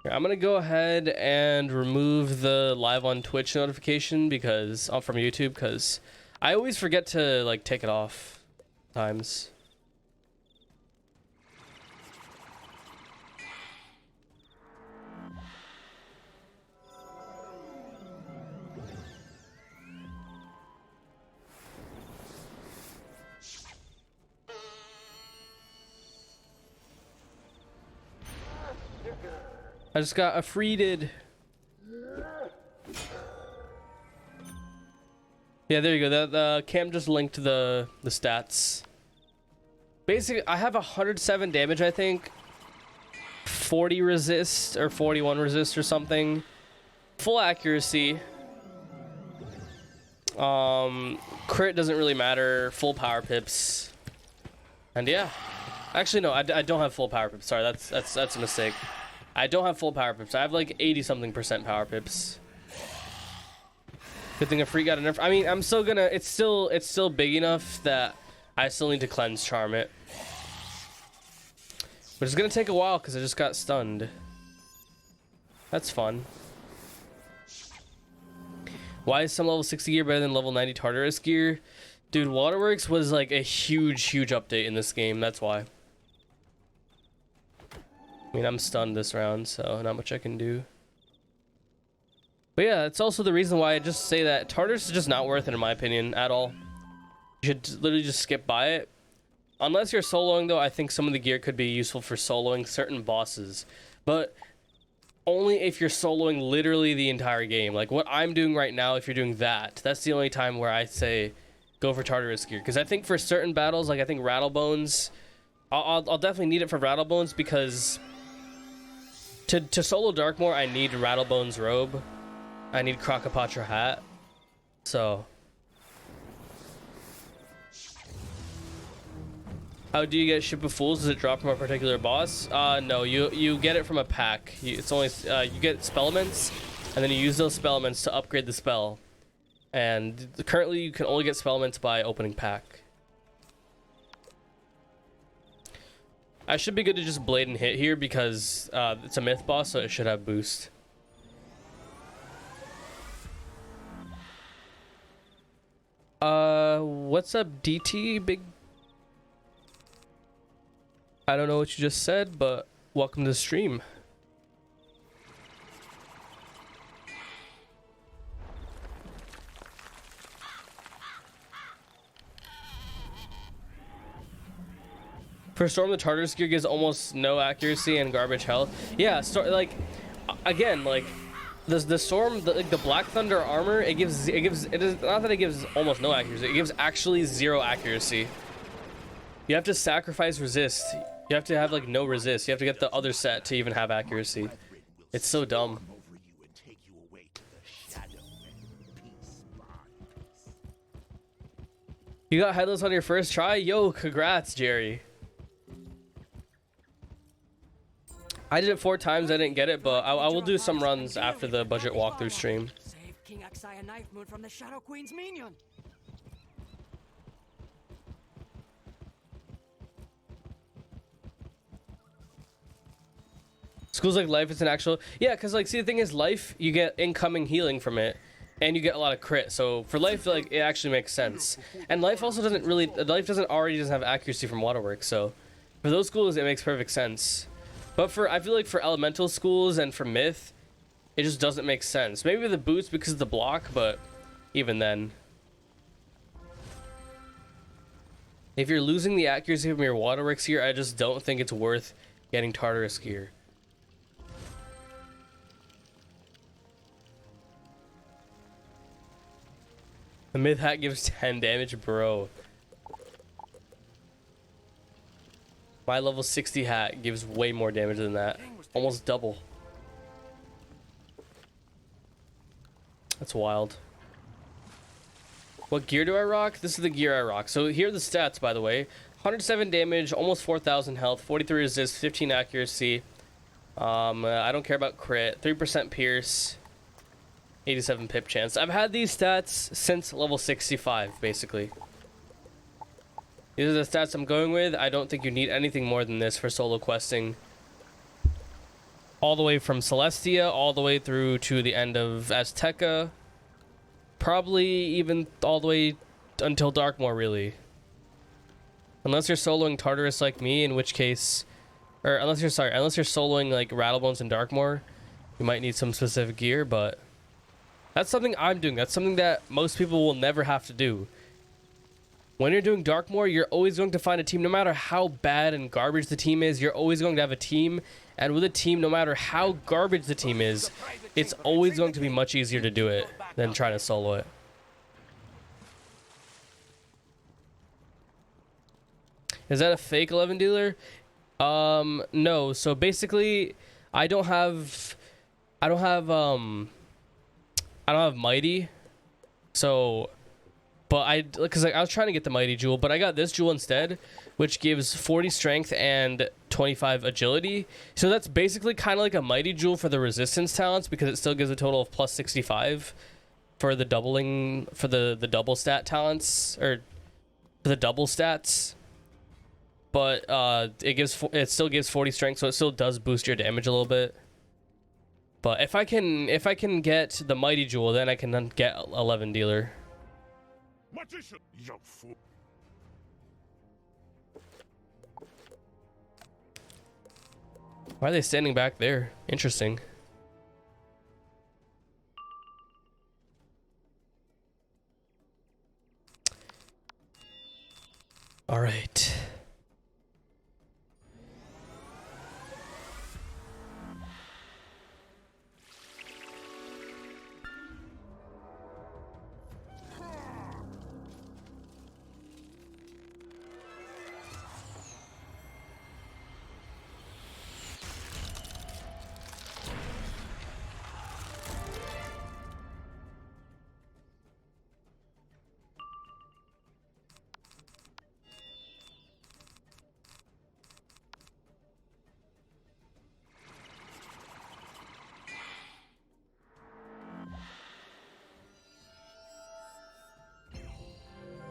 Here, I'm gonna go ahead and remove the live on Twitch notification because from YouTube, because I always forget to like take it off times. I just got a freeded. Yeah, there you go. The Cam just linked the stats. Basically, I have 107 damage, I think. 40 resist or 41 resist or something. Full accuracy. Crit doesn't really matter. Full power pips. And yeah. Actually, no, I don't have full power pips. Sorry, that's a mistake. I don't have full power pips. I have like 80-something% power pips. Good thing a free got enough. I mean, I'm still gonna. It's still big enough that I still need to cleanse charm it. But it's gonna take a while because I just got stunned. That's fun. Why is some level 60 gear better than level 90 Tartarus gear? Dude, Waterworks was like a huge update in this game. That's why. I mean, I'm stunned this round, so not much I can do. But yeah, it's also the reason why I just say that Tartarus is just not worth it in my opinion at all. You should literally just skip by it. Unless you're soloing though, I think some of the gear could be useful for soloing certain bosses. But only if you're soloing literally the entire game. Like what I'm doing right now, if you're doing that, that's the only time where I say go for Tartarus gear. Because I think for certain battles, like I think Rattlebones, I'll definitely need it for Rattlebones because to solo Darkmoor, I need Rattlebones robe. I need Crocopatra hat. So How do you get Ship of Fools? Does it drop from a particular boss? No, you get it from a pack. It's only you get spellments, and then you use those spellments to upgrade the spell. And currently, you can only get spellments by opening pack. I should be good to just blade and hit here because it's a myth boss, so it should have boost. What's up, DT? Big. I don't know what you just said, but welcome to the stream. For Storm, the Tartarus gear gives almost no accuracy and garbage health. Yeah, like again, like the Storm, the Black Thunder armor, it is not that it gives almost no accuracy. It gives actually 0 accuracy. You have to sacrifice resist. You have to have like no resist. You have to get the other set to even have accuracy. It's so dumb. You got headless on your first try? Yo, congrats, Jerry. I did it 4 times. I didn't get it, but I will do some runs after the budget walkthrough stream. Save King Axai a knife moon from the Shadow Queen's minion. Schools like life, it's an actual, yeah, because like, see, the thing is, life, you get incoming healing from it, and you get a lot of crit. So for life, like, it actually makes sense. And life also doesn't really, life doesn't have accuracy from waterworks. So for those schools, it makes perfect sense. But for, I feel like for elemental schools and for myth, it just doesn't make sense. Maybe the boots because of the block, but even then. If you're losing the accuracy from your waterworks here, I just don't think it's worth getting Tartarus gear. The myth hat gives 10 damage, bro. My level 60 hat gives way more damage than that. Almost double. That's wild. What gear do I rock? This is the gear I rock. So here are the stats, by the way. 107 damage, almost 4,000 health, 43 resist, 15 accuracy. I don't care about crit. 3% pierce. 87 pip chance. I've had these stats since level 65, basically. These are the stats I'm going with. I don't think you need anything more than this for solo questing. All the way from Celestia, all the way through to the end of Azteca. Probably even all the way until Darkmoor, really. Unless you're soloing Tartarus like me, in which case... Or unless you're soloing like Rattlebones and Darkmoor, you might need some specific gear, but... That's something I'm doing. That's something that most people will never have to do. When you're doing Darkmoor, you're always going to find a team. No matter how bad and garbage the team is, you're always going to have a team. And with a team, no matter how garbage the team is, it's always going to be much easier to do it than trying to solo it. Is that a fake 11 dealer? No. So basically, I don't have Mighty, so, but because I was trying to get the Mighty Jewel, but I got this jewel instead, which gives 40 strength and 25 agility. So that's basically kind of like a Mighty Jewel for the resistance talents, because it still gives a total of plus 65 for the doubling, for the double stat talents, or the double stats. But it still gives 40 strength, so it still does boost your damage a little bit. But if I can get the Mighty Jewel, then I can get 11 dealer. Magician, young fool. Why are they standing back there? Interesting. All right.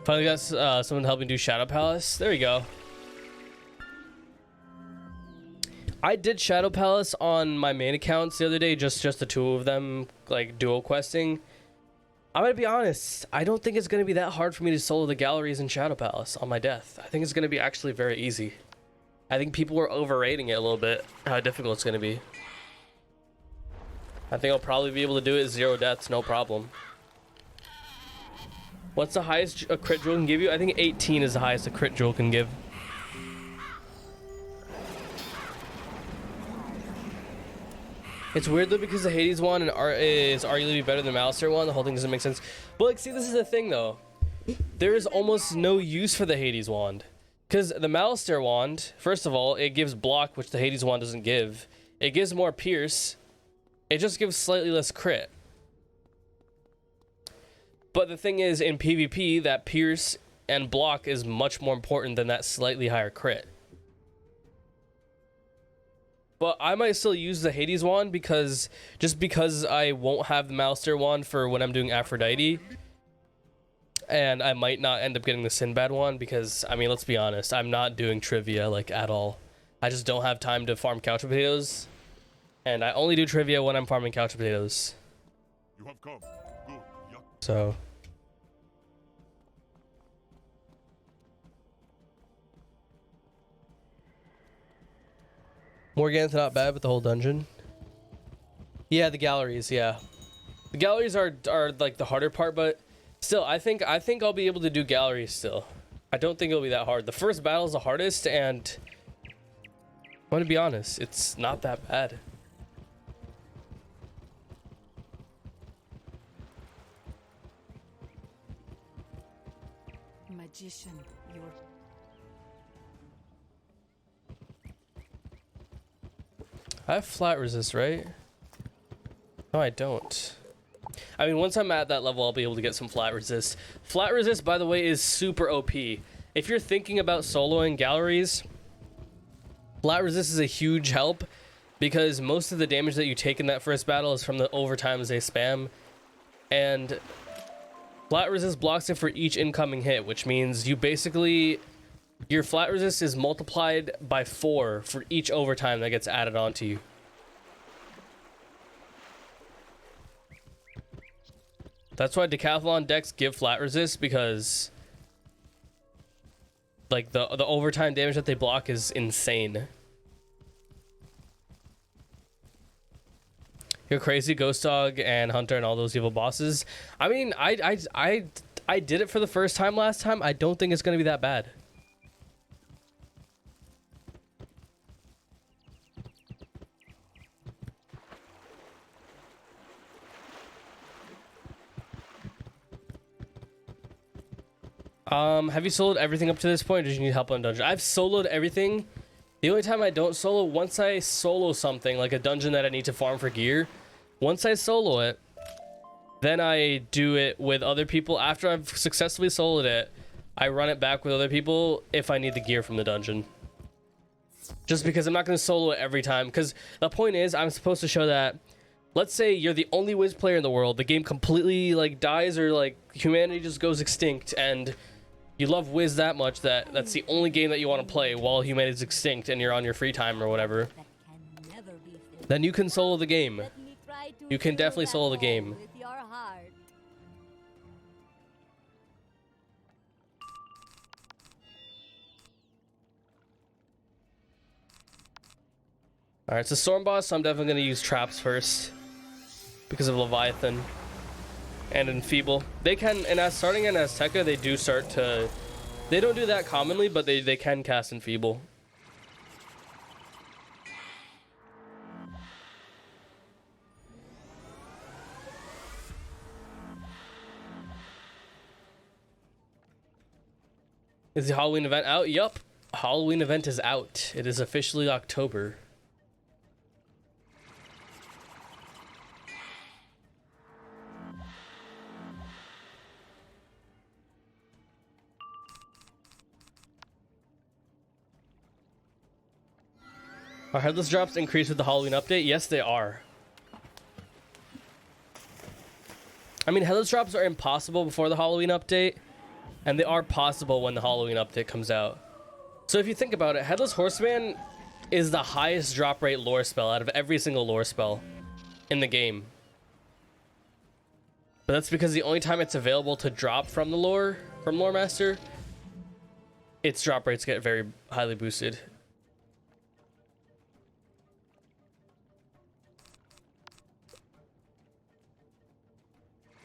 Finally got someone helping do Shadow Palace. There we go. I did Shadow Palace on my main accounts the other day, just the two of them, like dual questing. I'm gonna be honest, I don't think it's gonna be that hard for me to solo the galleries in Shadow Palace on my death. I think it's gonna be actually very easy. I think people are overrating it a little bit, how difficult it's gonna be. I think I'll probably be able to do it 0 deaths, no problem. What's the highest a crit jewel can give you? I think 18 is the highest a crit jewel can give. It's weird though because the Hades one is arguably better than the Malister one. The whole thing doesn't make sense. But like, see, this is the thing though. There is almost no use for the Hades wand. Because the Malister wand, first of all, it gives block, which the Hades wand doesn't give. It gives more pierce. It just gives slightly less crit. But the thing is, in PvP, that pierce and block is much more important than that slightly higher crit. But I might still use the Hades wand because I won't have the Malister wand for when I'm doing Aphrodite. And I might not end up getting the Sinbad one because, I mean, let's be honest, I'm not doing trivia like at all. I just don't have time to farm couch potatoes. And I only do trivia when I'm farming couch potatoes. You have come. Good. Yuck. So. Morgana's not bad, but the whole dungeon. Yeah, the galleries, yeah. The galleries are like the harder part, but still, I think I'll be able to do galleries still. I don't think it'll be that hard. The first battle is the hardest, and I'm gonna be honest, it's not that bad. Magician, you're... I have flat resist, right? No, I don't. I mean, once I'm at that level, I'll be able to get some flat resist. Flat resist, by the way, is super OP. If you're thinking about soloing galleries, flat resist is a huge help because most of the damage that you take in that first battle is from the overtimes they spam. And flat resist blocks it for each incoming hit, which means you basically... Your flat resist is multiplied by 4 for each overtime that gets added onto you. That's why decathlon decks give flat resist, because like the overtime damage that they block is insane. You're crazy, Ghost Dog and Hunter and all those evil bosses. I mean, I did it for the first time last time. I don't think it's gonna be that bad. Have you soloed everything up to this point, or did you need help on dungeon? I've soloed everything. The only time I don't solo, once I solo something, like a dungeon that I need to farm for gear, once I solo it, then I do it with other people. After I've successfully soloed it, I run it back with other people if I need the gear from the dungeon. Just because I'm not going to solo it every time. Because the point is, I'm supposed to show that, let's say you're the only Wiz player in the world, the game completely like dies, or like humanity just goes extinct, and you love Wiz that much that that's the only game that you want to play while humanity is extinct and you're on your free time or whatever, then you can solo the game. You can definitely solo the game. Alright, so Storm Boss, so I'm definitely going to use traps first because of Leviathan and Enfeeble. They can, and as starting in Azteca, they do start to, they don't do that commonly, but they can cast Enfeeble. Is the Halloween event out? Yup. Halloween event is out. It is officially October. Are headless drops increased with the Halloween update? Yes, they are. I mean, headless drops are impossible before the Halloween update, and they are possible when the Halloween update comes out. So if you think about it, Headless Horseman is the highest drop rate lore spell out of every single lore spell in the game. But that's because the only time it's available to drop from the lore, from Lore Master, its drop rates get very highly boosted.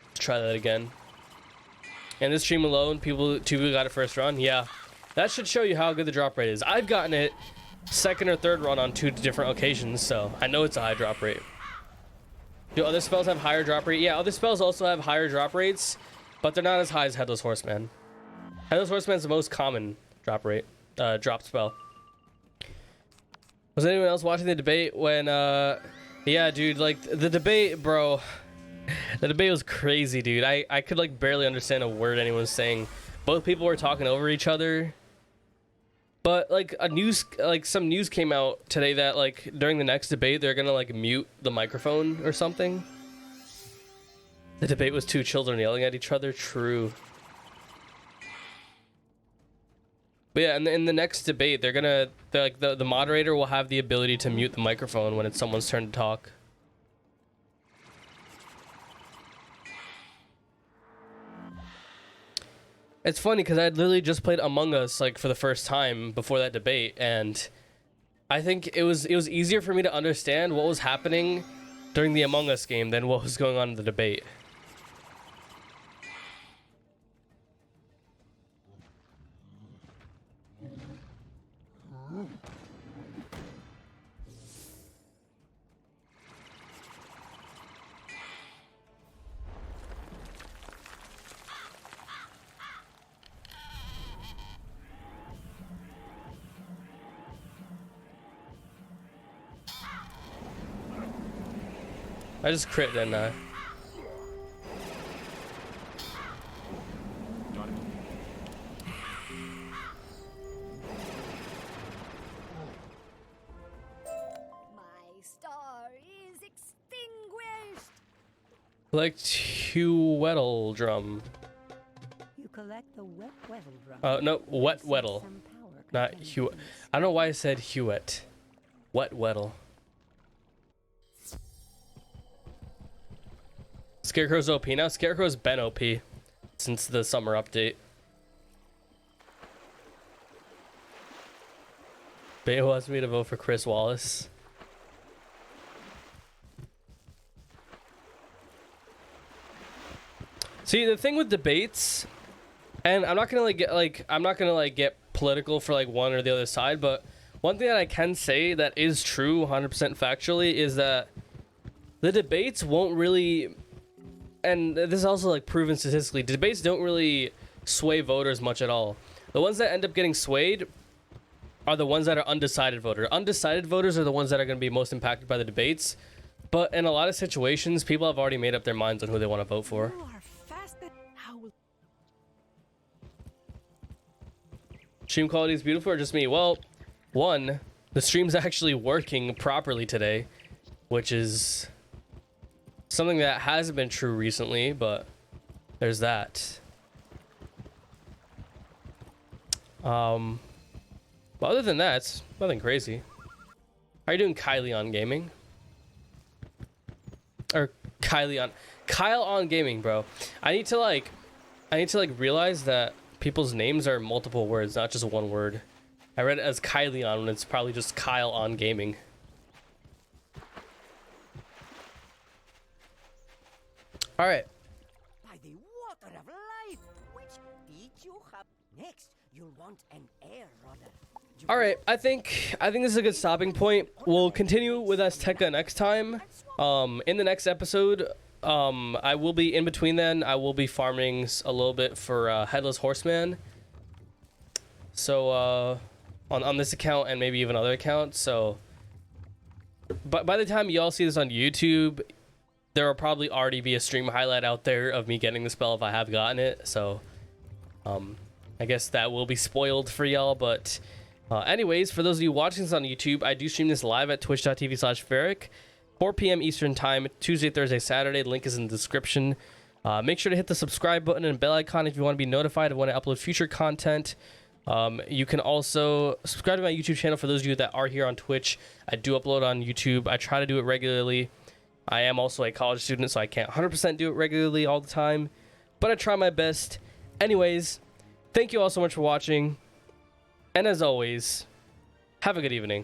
Let's try that again. And this stream alone, two people got it first run. Yeah, that should show you how good the drop rate is. I've gotten it second or third run on 2 different occasions, so I know it's a high drop rate. Do other spells have higher drop rate? Yeah, other spells also have higher drop rates, but they're not as high as Headless Horseman. Headless Horseman is the most common drop rate, drop spell. Was anyone else watching the debate when, yeah, dude, like, the debate, bro, the debate was crazy, dude. I could, like, barely understand a word anyone was saying. Both people were talking over each other. But, like, some news came out today that, like, during the next debate, they're gonna, like, mute the microphone or something. The debate was 2 children yelling at each other. True. But yeah, in the next debate, the moderator will have the ability to mute the microphone when it's someone's turn to talk. It's funny because I had literally just played Among Us like for the first time before that debate, and I think it was easier for me to understand what was happening during the Among Us game than what was going on in the debate. I just crit, didn't I? My star is extinguished. Collect Huettle drum. You collect the wet Weddle drum. No, wet Weddle, Some power not contained Hewitt. in this. I don't know why I said Hewitt. Wet Weddle. Scarecrow's OP now. Scarecrow's been OP since the summer update. Beta wants me to vote for Chris Wallace. See, the thing with debates, and I'm not gonna get political for like one or the other side, but one thing that I can say that is true 100% factually is that the debates won't really, and this is also like proven statistically, debates don't really sway voters much at all. The ones that end up getting swayed are the ones that are undecided voters. Undecided voters are the ones that are going to be most impacted by the debates. But in a lot of situations, people have already made up their minds on who they want to vote for. You are fast at how will Stream quality is beautiful or just me? Well, one, the stream's actually working properly today, which is something that hasn't been true recently, but there's that. But other than that, it's nothing crazy. How are you doing, Kylie on Gaming? Or Kyle on Gaming, bro. I need to realize that people's names are multiple words, not just one word. I read it as Kylie on when it's probably just Kyle on Gaming. All right. by the water of life, which beat you have next? You'll want an air runner. All right, I think this is a good stopping point. We'll continue with Azteca next time. In the next episode, I will be in between then. I will be farming a little bit for Headless Horseman. So on this account and maybe even other accounts. So, but by the time y'all see this on YouTube, there will probably already be a stream highlight out there of me getting the spell if I have gotten it. So, I guess that will be spoiled for y'all, but. Anyways, for those of you watching this on YouTube, I do stream this live at twitch.tv/ferric, 4 p.m. Eastern Time, Tuesday, Thursday, Saturday. The link is in the description. Make sure to hit the subscribe button and bell icon if you want to be notified of when I upload future content. You can also subscribe to my YouTube channel for those of you that are here on Twitch. I do upload on YouTube. I try to do it regularly. I am also a college student, so I can't 100% do it regularly all the time, but I try my best. Anyways, thank you all so much for watching, and as always, have a good evening.